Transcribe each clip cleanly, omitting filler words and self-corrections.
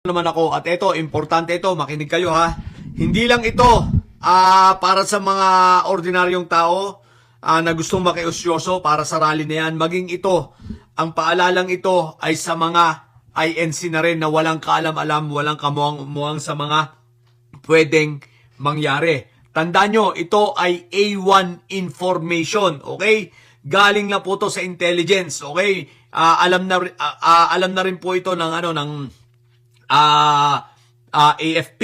Naman ako at ito, importante ito, makinig kayo ha. Hindi lang ito para sa mga ordinaryong tao na gustong makiusyoso para sa rally na yan. Maging ito, ang paalalang ito ay sa mga INC na rin na walang kaalam-alam, walang kamuang-muang sa mga pwedeng mangyari. Tandaan nyo, ito ay A1 information, okay? Galing na po to sa intelligence, okay? Alam na rin po ito ng AFP,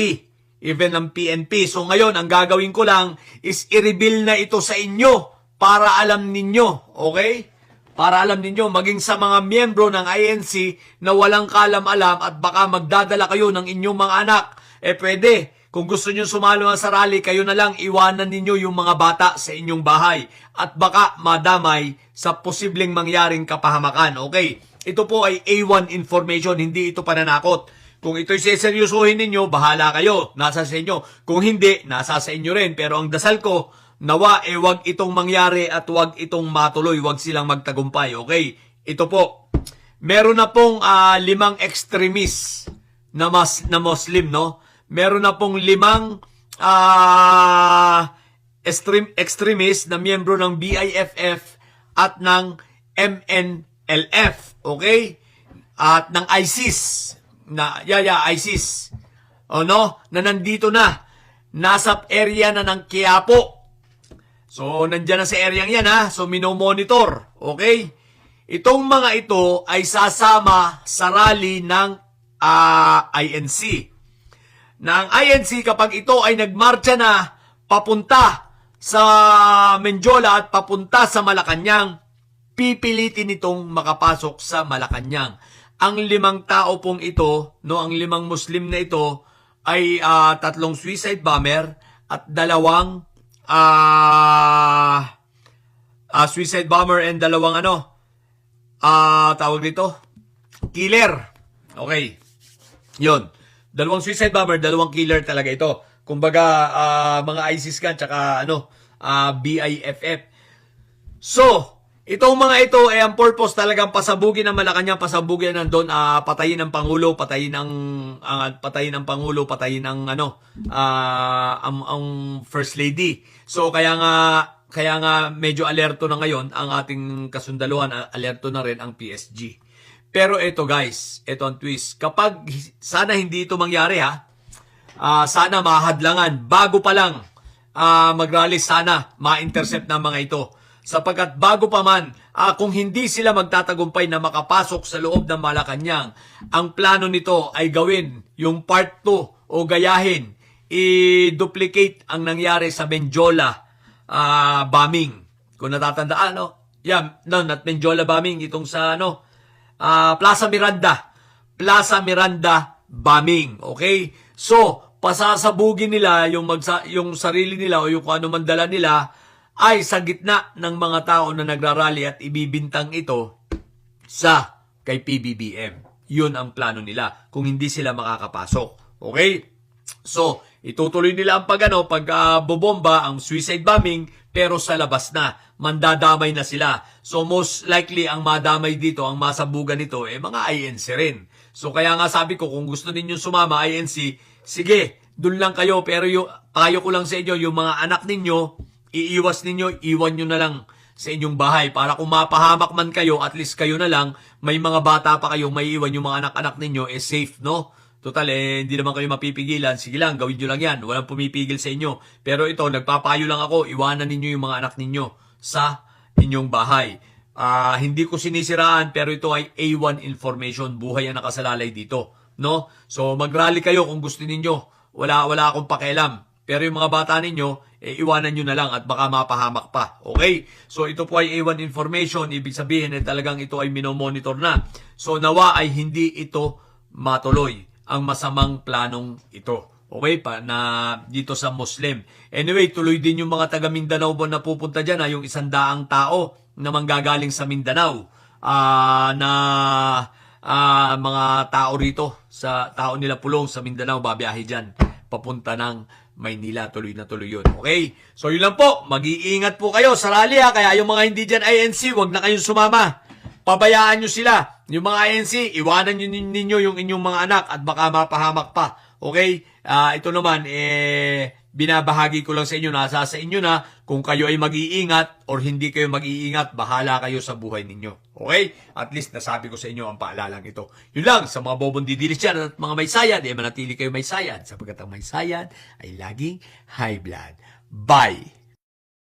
even ng PNP. So ngayon, ang gagawin ko lang is i-reveal na ito sa inyo para alam ninyo, okay? Para alam ninyo, maging sa mga miyembro ng INC na walang kalam-alam at baka magdadala kayo ng inyong mga anak, pwede. Kung gusto nyo sumalo sa rally, kayo na lang iwanan ninyo yung mga bata sa inyong bahay at baka madamay sa posibleng mangyaring kapahamakan, okay? Ito po ay A1 information, hindi ito pananakot. Kung ito'y seseryosohin ninyo, bahala kayo. Nasa sa inyo. Kung hindi, nasa sa inyo rin. Pero ang dasal ko, nawa wag itong mangyari at wag itong matuloy. Wag silang magtagumpay. Okay? Ito po. Meron na pong 5 extremists na Muslim, no? Meron na pong 5 extremists na miyembro ng BIFF at ng MNLF. Okay? At ng ISIS. ISIS. Na nandito na. Nasa area na ng Quiapo. So, nandyan na sa area yan ha. So, minomonitor. Okay? Itong mga ito ay sasama sa rally ng INC. Na ang INC, kapag ito ay nagmarcha na papunta sa Menjola at papunta sa Malacanang, pipilitin itong makapasok sa Malacanang. Ang 5 tao pong ito, no, ang 5 Muslim na ito ay 3 suicide bomber at 2 suicide bomber and 2 tawag dito, killer. Okay. 'Yon. 2 suicide bomber, 2 killer talaga ito. Kumbaga mga ISIS kan tsaka BIFF. So, itong mga ito ay ang purpose talagang pasabugin ng Malacanang, pasabugin nandun, patayin ang Pangulo, patayin ang Pangulo, patayin ang First Lady. So kaya nga medyo alerto na ngayon ang ating kasundaluhan, alerto na rin ang PSG. Pero ito guys, ito ang twist. Kapag sana hindi ito mangyari sana mahadlangan bago pa lang mag-rally, sana ma-intercept ng mga ito. Sapagkat bago pa man, kung hindi sila magtatagumpay na makapasok sa loob ng Malacanang, ang plano nito ay gawin yung part 2 o gayahin, i-duplicate ang nangyari sa Menjola bombing. Kung natatandaan, not Menjola bombing, itong sa Plaza Miranda bombing. Okay? So, pasasabugin nila yung sarili nila o yung kung ano man dala nila ay sa gitna ng mga tao na nagrarally at ibibintang ito sa kay PBBM. Yun ang plano nila kung hindi sila makakapasok. Okay? So, itutuloy nila ang pagbobomba, ang suicide bombing, pero sa labas na. Mandadamay na sila. So, most likely, ang madamay dito, ang masabugan nito, mga INC rin. So, kaya nga sabi ko, kung gusto ninyong sumama, INC, sige, dun lang kayo, pero payo ko lang sa inyo, yung mga anak ninyo, iiwas ninyo, iwan nyo na lang sa inyong bahay para kung mapahamak man kayo, at least kayo na lang, may mga bata pa kayo, may iwan yung mga anak-anak ninyo, safe, no? Total, hindi naman kayo mapipigilan. Sige lang, gawin nyo lang yan. Walang pumipigil sa inyo. Pero ito, nagpapayo lang ako, iwanan ninyo yung mga anak ninyo sa inyong bahay. Hindi ko sinisiraan, pero ito ay A1 information. Buhay ang nakasalalay dito, no? So, mag-rally kayo kung gusto ninyo. Wala akong pakialam. Pero yung mga bata ninyo, iwanan nyo na lang at baka mapahamak pa. Okay? So, ito po ay A1 information. Ibig sabihin talagang ito ay minomonitor na. So, nawa ay hindi ito matuloy ang masamang planong ito. Okay? Na dito sa Muslim. Anyway, tuloy din yung mga taga Mindanao na pupunta dyan. Yung 100 tao na manggagaling sa Mindanao. Mga tao rito, sa tao nila Pulong sa Mindanao, babiyahe dyan. Papunta ng Maynila, tuloy na tuloy yun. Okay? So yun lang po, mag-iingat po kayo sa rally Kaya yung mga hindi dyan INC, wag na kayong sumama. pabayaan nyo sila. Yung mga INC, iwanan nyo ninyo yung inyong mga anak at baka mapahamak pa. Okay? Ito naman, binabahagi ko lang sa inyo, nasa sa inyo na kung kayo ay mag-iingat or hindi kayo mag-iingat, bahala kayo sa buhay ninyo. Okay? At least nasabi ko sa inyo ang paalalang ito. Yun lang, sa mga bobong didilis dyan at mga may sayad, manatili kayo may sayad sapagkat ang may sayad ay laging high blood. Bye!